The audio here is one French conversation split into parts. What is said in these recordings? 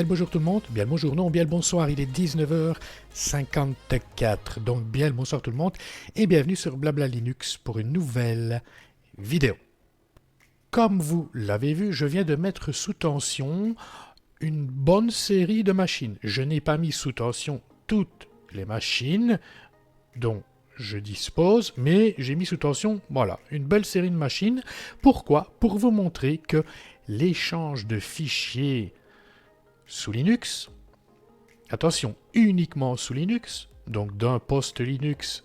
Bien le bonjour tout le monde, bien le bonjour, non, bien le bonsoir, il est 19h54, donc bien le bonsoir tout le monde, et bienvenue sur Blabla Linux pour une nouvelle vidéo. Comme vous l'avez vu, je viens de mettre sous tension une bonne série de machines. Je n'ai pas mis sous tension toutes les machines dont je dispose, mais j'ai mis sous tension, voilà, une belle série de machines. Pourquoi? Pour vous montrer que l'échange de fichiers sous Linux, attention, uniquement sous Linux, donc d'un poste Linux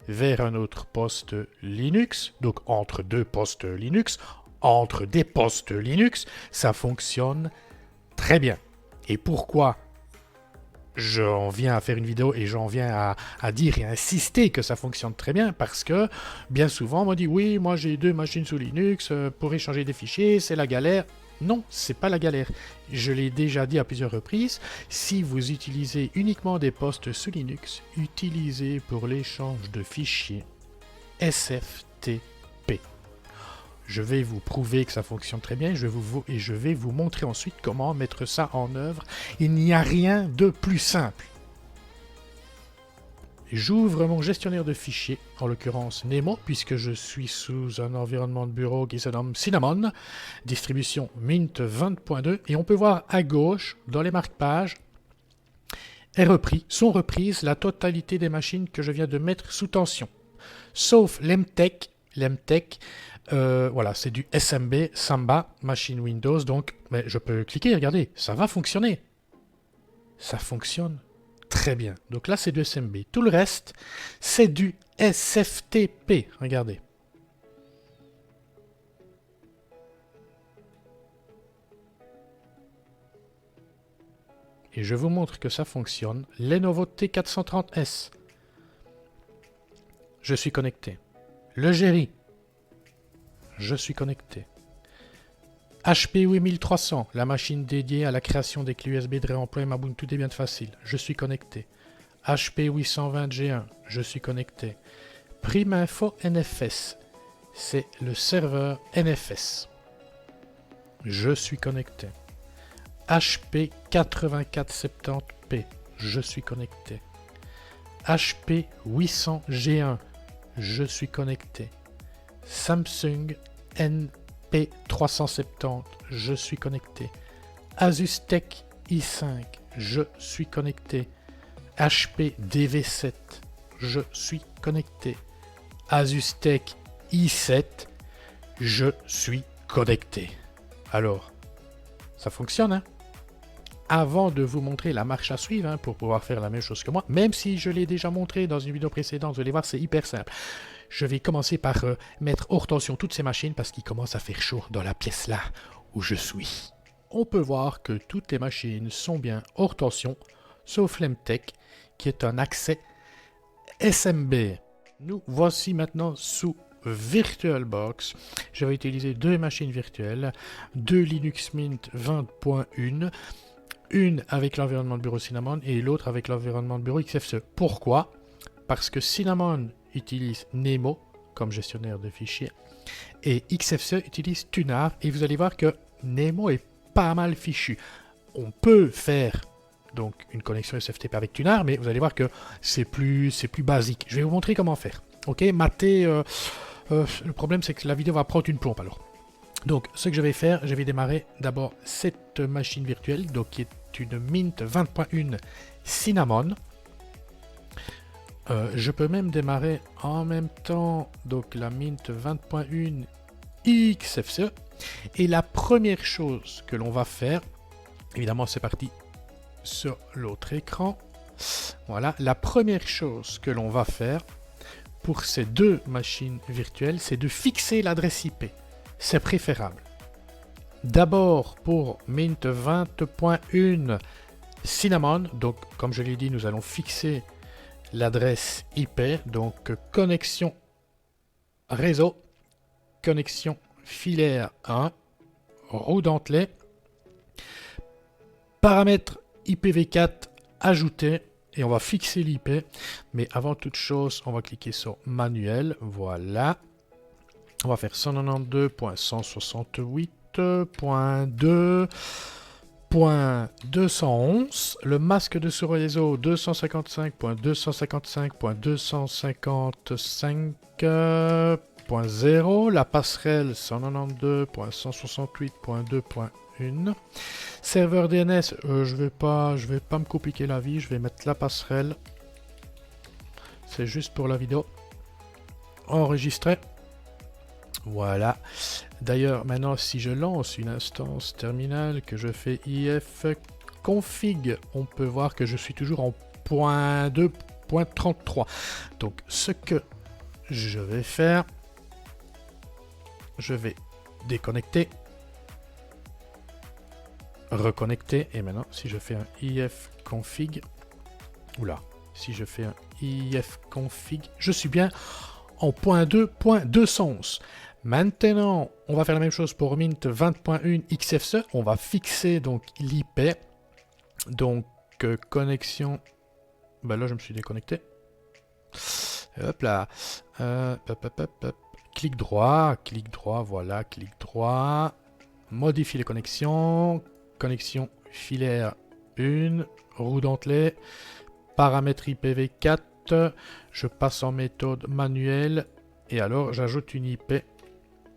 vers un autre poste Linux, donc entre deux postes Linux, entre des postes Linux, ça fonctionne très bien. Et pourquoi j'en viens à faire une vidéo et j'en viens à dire et à insister que ça fonctionne très bien? Parce que bien souvent on m'a dit oui, moi j'ai deux machines sous Linux, pour échanger des fichiers, c'est la galère. Non, c'est pas la galère. Je l'ai déjà dit à plusieurs reprises, si vous utilisez uniquement des postes sous Linux, utilisez pour l'échange de fichiers SFTP. Je vais vous prouver que ça fonctionne très bien et je vais vous montrer ensuite comment mettre ça en œuvre. Il n'y a rien de plus simple. J'ouvre mon gestionnaire de fichiers, en l'occurrence Nemo, puisque je suis sous un environnement de bureau qui se nomme Cinnamon, distribution Mint 20.2, et on peut voir à gauche, dans les marque-pages, sont reprises la totalité des machines que je viens de mettre sous tension. Sauf l'Emtech, voilà, c'est du SMB, Samba, machine Windows, donc mais je peux cliquer, regardez, ça va fonctionner. Ça fonctionne très bien. Donc là, c'est du SMB. Tout le reste, c'est du SFTP. Regardez. Et je vous montre que ça fonctionne. Lenovo T430S. Je suis connecté. Le Jerry. Je suis connecté. HP 8300, la machine dédiée à la création des clés USB de réemploi et Ubuntu Debian facile. Je suis connecté. HP 820G1, je suis connecté. Priminfo NFS, c'est le serveur NFS. Je suis connecté. HP 8470P, je suis connecté. HP 800G1, je suis connecté. Samsung NP370, je suis connecté. Asus Tech i5, je suis connecté. HP DV7, je suis connecté. Asus Tech i7, je suis connecté. Alors, ça fonctionne, hein? Avant de vous montrer la marche à suivre, hein, pour pouvoir faire la même chose que moi, même si je l'ai déjà montré dans une vidéo précédente, vous allez voir, c'est hyper simple. Je vais commencer par mettre hors tension toutes ces machines parce qu'il commence à faire chaud dans la pièce là où je suis. On peut voir que toutes les machines sont bien hors tension, sauf l'Emtech qui est un accès SMB. Nous voici maintenant sous VirtualBox. Je vais utiliser deux machines virtuelles, deux Linux Mint 20.1, une avec l'environnement de bureau Cinnamon et l'autre avec l'environnement de bureau XFCE. Pourquoi? Parce que Cinnamon utilise Nemo comme gestionnaire de fichiers et XFCE utilise Tunar, et vous allez voir que Nemo est pas mal fichu. On peut faire donc une connexion SFTP avec Tunar, mais vous allez voir que c'est plus basique. Je vais vous montrer comment faire. Ok, mater, le problème c'est que la vidéo va prendre une plombe alors. Donc ce que je vais faire, je vais démarrer d'abord cette machine virtuelle, donc qui est une Mint 20.1 Cinnamon. Je peux même démarrer en même temps donc la Mint 20.1 XFCE. Et la première chose que l'on va faire, évidemment c'est parti sur l'autre écran. Voilà, la première chose que l'on va faire pour ces deux machines virtuelles, c'est de fixer l'adresse IP. C'est préférable. D'abord pour Mint 20.1 Cinnamon, donc comme je l'ai dit, nous allons fixer l'adresse IP, donc connexion réseau, connexion filaire 1, roue dentelée, paramètres IPv4 ajouté, et on va fixer l'IP. Mais avant toute chose, on va cliquer sur manuel, voilà. On va faire 192.168.2 211, le masque de ce réseau 255.255.255.0, la passerelle 192.168.2.1, serveur DNS, je vais pas me compliquer la vie, je vais mettre la passerelle, c'est juste pour la vidéo, enregistrer. Voilà. D'ailleurs, maintenant, si je lance une instance terminale, que je fais ifconfig, on peut voir que je suis toujours en .2.33. Donc, ce que je vais faire, je vais déconnecter, reconnecter, et maintenant, si je fais un ifconfig, oula, si je fais un ifconfig, je suis bien en .2.211. Maintenant, on va faire la même chose pour Mint 20.1 XFCE. On va fixer donc l'IP. Donc, connexion. Ben là, je me suis déconnecté. Hop là. Clic droit, voilà, clic droit. Modifier les connexions. Connexion filaire 1. Roue dentelée. Paramètres IPv4. Je passe en méthode manuelle. Et alors, j'ajoute une IP.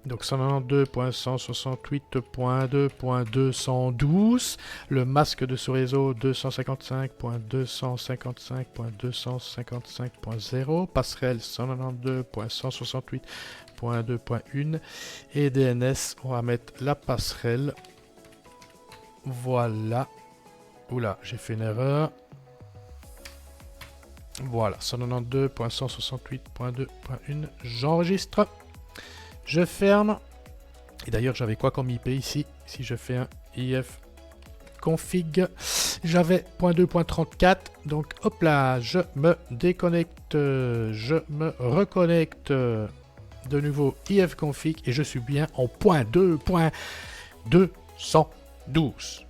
Donc 192.168.2.212, le masque de ce réseau 255.255.255.0, passerelle 192.168.2.1 et DNS, on va mettre la passerelle. Voilà. Oula, j'ai fait une erreur. Voilà, 192.168.2.1, j'enregistre. Je ferme. Et d'ailleurs, j'avais quoi comme IP ici? Si je fais un ifconfig, j'avais .2.34. Donc, hop là, je me déconnecte. Je me reconnecte. De nouveau, ifconfig. Et je suis bien en .2.212.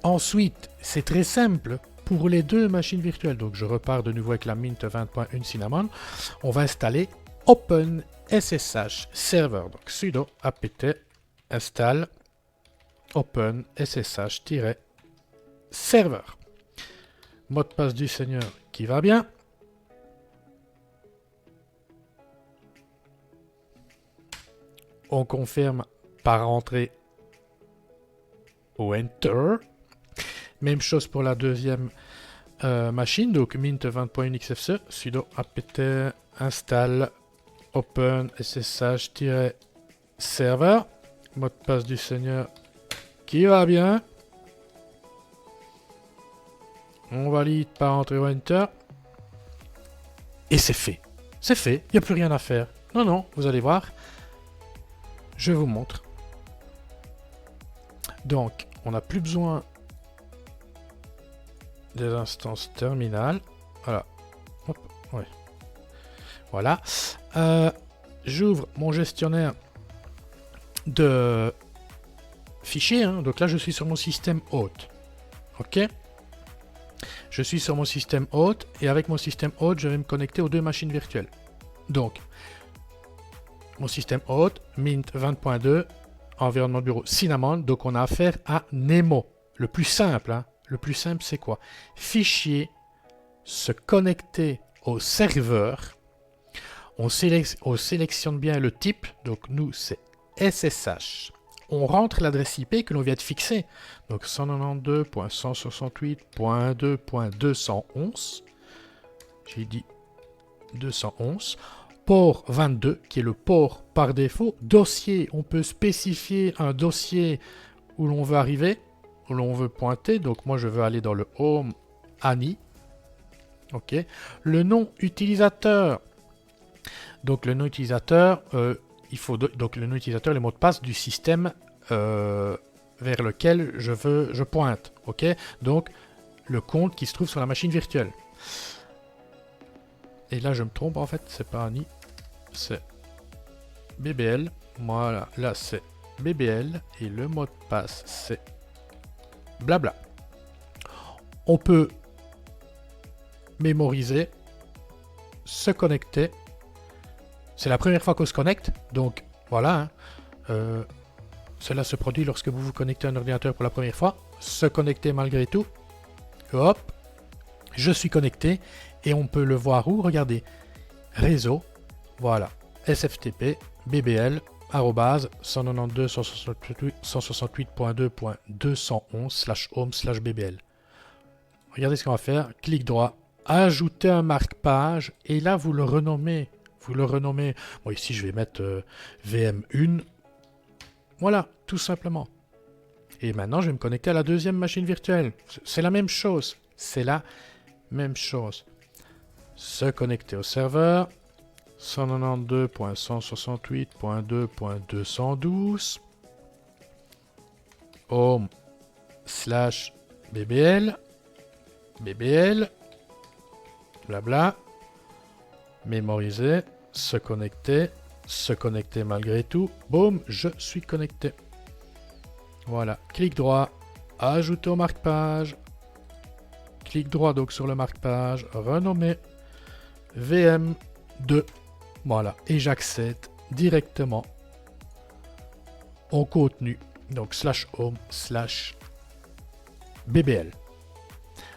Ensuite, c'est très simple. Pour les deux machines virtuelles, donc je repars de nouveau avec la Mint 20.1 Cinnamon. On va installer Open SSH Server, donc sudo apt install open ssh-server. Mot de passe du seigneur qui va bien. On confirme par entrée au Enter. Même chose pour la deuxième machine, donc Mint 20.1 XFCE, sudo apt install open ssh-server, mot de passe du seigneur qui va bien. On valide par entrée au Enter. Et c'est fait. C'est fait, il n'y a plus rien à faire. Non, non, vous allez voir. Je vous montre. Donc, on n'a plus besoin des instances terminales. Voilà. Hop, ouais. Voilà. J'ouvre mon gestionnaire de fichiers. Hein. Donc là, je suis sur mon système hôte. OK. Je suis sur mon système hôte. Et avec mon système hôte, je vais me connecter aux deux machines virtuelles. Donc, mon système hôte, Mint 20.2, environnement de bureau Cinnamon. Donc, on a affaire à Nemo. Le plus simple. Hein. Le plus simple, c'est quoi? Fichier, se connecter au serveur. On sélectionne bien le type, donc nous c'est SSH. On rentre l'adresse IP que l'on vient de fixer, donc 192.168.2.211. J'ai dit 211. Port 22, qui est le port par défaut. Dossier, on peut spécifier un dossier où l'on veut arriver, où l'on veut pointer. Donc moi je veux aller dans le Home Annie. Ok. Le nom utilisateur. Donc le nom utilisateur, il faut donc le nom utilisateur, les mots de passe du système vers lequel je pointe. Ok. Donc le compte qui se trouve sur la machine virtuelle. Et là je me trompe en fait, c'est pas Annie, c'est BBL. Voilà, là c'est BBL et le mot de passe c'est blabla. On peut mémoriser, se connecter. C'est la première fois qu'on se connecte, donc voilà. Hein. Cela se produit lorsque vous vous connectez à un ordinateur pour la première fois. Se connecter malgré tout. Hop. Je suis connecté. Et on peut le voir où? Regardez. Réseau. Voilà. SFTP, BBL, arrobase 192.168.2.211/home/bbl. Regardez ce qu'on va faire. Clic droit. Ajouter un marque-page. Et là, vous le renommez. Vous le renommez. Bon, ici, je vais mettre VM1. Voilà, tout simplement. Et maintenant, je vais me connecter à la deuxième machine virtuelle. C'est la même chose. C'est la même chose. Se connecter au serveur. 192.168.2.212. Home/bbl. BBL. Blabla. Mémoriser. Se connecter. Se connecter malgré tout. Boum, je suis connecté. Voilà. Clic droit. Ajouter au marque-page. Clic droit donc sur le marque-page. Renommer. VM2. Voilà. Et j'accède directement au contenu. Donc /home/bbl.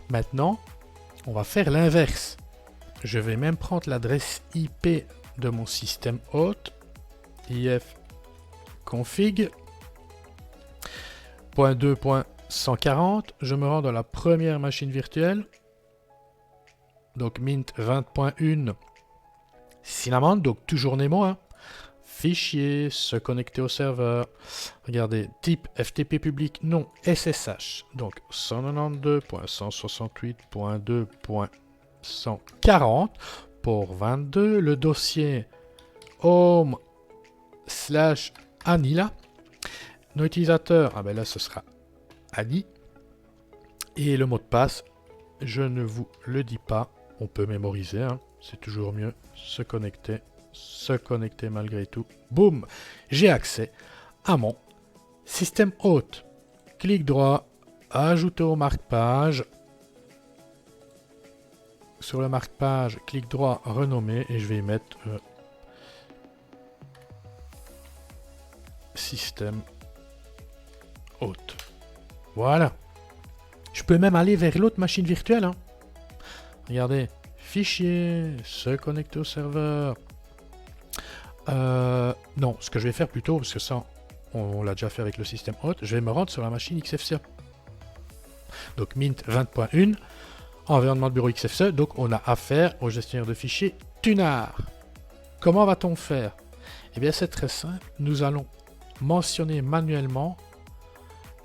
Maintenant, on va faire l'inverse. Je vais même prendre l'adresse IP de mon système hôte. ifconfig. .2.140. Je me rends dans la première machine virtuelle. Donc Mint 20.1. Cinnamon, donc toujours Nemo. Hein. Fichier, se connecter au serveur. Regardez, type FTP public, non, SSH. Donc 192.168.2.140 pour 22. Le dossier home/Anila. Nos utilisateurs, ah ben là ce sera Annie. Et le mot de passe, je ne vous le dis pas. On peut mémoriser, hein. C'est toujours mieux. Se connecter malgré tout. Boum, j'ai accès à mon système hôte. Clic droit, ajouter au marque-page. Sur le marque-page, clic droit, renommer, et je vais y mettre système hôte. Voilà. Je peux même aller vers l'autre machine virtuelle. Hein. Regardez. Fichier, se connecter au serveur. Non, ce que je vais faire plutôt, parce que ça, on l'a déjà fait avec le système hôte, je vais me rendre sur la machine XFCE. Donc Mint 20.1, environnement de bureau XFCE, donc on a affaire au gestionnaire de fichiers Tunar. Comment va-t-on faire? Eh bien c'est très simple, nous allons mentionner manuellement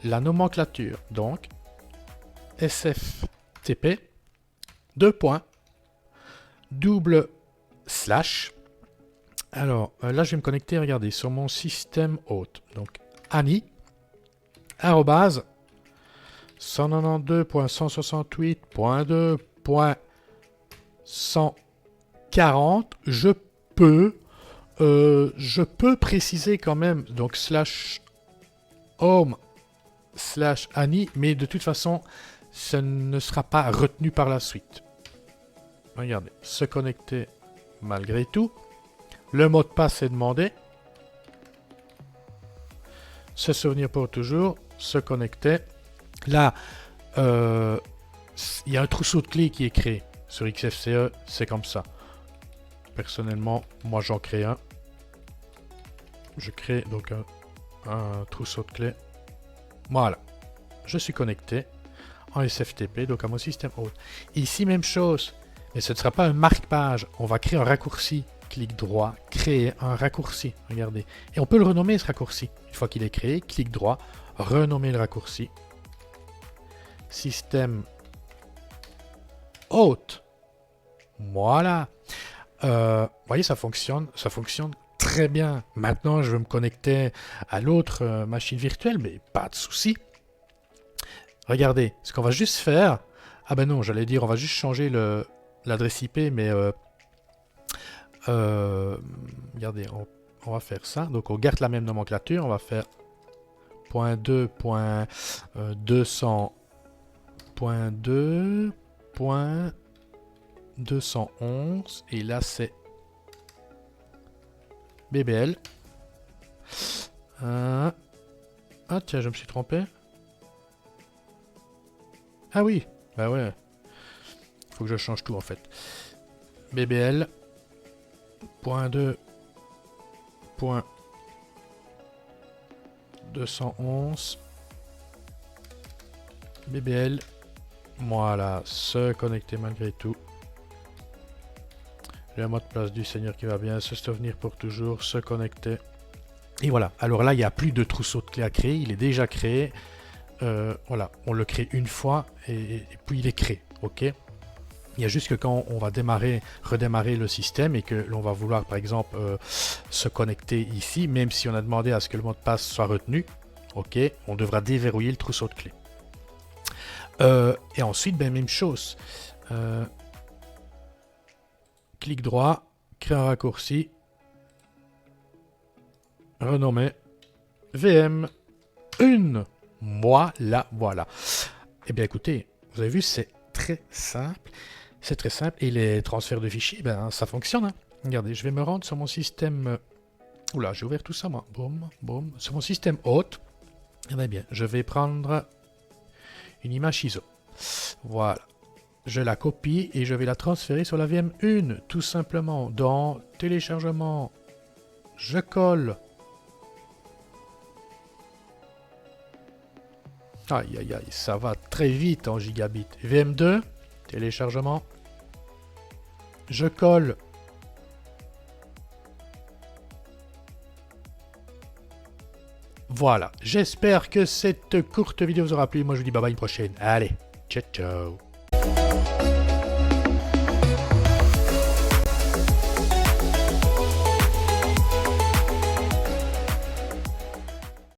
la nomenclature, donc SFTP, double slash. Alors là je vais me connecter, regardez, sur mon système hôte. Donc Annie, arrobase 192.168.2.140. Je peux préciser quand même, donc /home/Annie, mais de toute façon ce ne sera pas retenu par la suite. Regardez, se connecter malgré tout. Le mot de passe est demandé. Se souvenir pour toujours. Se connecter. Là, il y a un trousseau de clés qui est créé sur XFCE. C'est comme ça. Personnellement, moi j'en crée un. Je crée donc un trousseau de clés. Voilà. Je suis connecté en SFTP, donc à mon système hôte. Ici, même chose. Mais ce ne sera pas un marque-page. On va créer un raccourci. Clic droit, créer un raccourci. Regardez. Et on peut le renommer, ce raccourci. Une fois qu'il est créé, clic droit, renommer le raccourci. Système hôte. Voilà. Vous voyez, ça fonctionne très bien. Maintenant, je veux me connecter à l'autre machine virtuelle, mais pas de souci. Regardez, ce qu'on va juste faire... Ah ben non, j'allais dire, on va juste changer l'adresse IP, mais... regardez, on va faire ça. Donc on garde la même nomenclature. On va faire .2.2.2.211 et là c'est BBL. Ah tiens, je me suis trompé. Ah oui, bah ouais. Faut que je change tout en fait. BBL. Point 2. Point 211. BBL. Voilà, se connecter malgré tout. J'ai un mot de passe du Seigneur qui va bien, se souvenir pour toujours, se connecter. Et voilà, alors là, il n'y a plus de trousseau de clés à créer, il est déjà créé. Voilà, on le crée une fois et puis il est créé, ok? Il y a juste que quand on va redémarrer le système et que l'on va vouloir, par exemple, se connecter ici, même si on a demandé à ce que le mot de passe soit retenu, ok, on devra déverrouiller le trousseau de clés. Et ensuite, ben, même chose. Clic droit, créer un raccourci, renommer VM 1. Voilà. Eh bien écoutez, vous avez vu, c'est très simple. C'est très simple. Et les transferts de fichiers, ben ça fonctionne. Hein. Regardez, je vais me rendre sur mon système... Oula, j'ai ouvert tout ça moi. Boum, boum. Sur mon système hôte. Eh bien, je vais prendre une image ISO. Voilà. Je la copie et je vais la transférer sur la VM1. Tout simplement. Dans téléchargement, je colle. Aïe aïe aïe, ça va très vite en gigabit. VM2, téléchargement. Je colle. Voilà, j'espère que cette courte vidéo vous aura plu. Moi je vous dis bye bye, une prochaine. Allez, ciao ciao.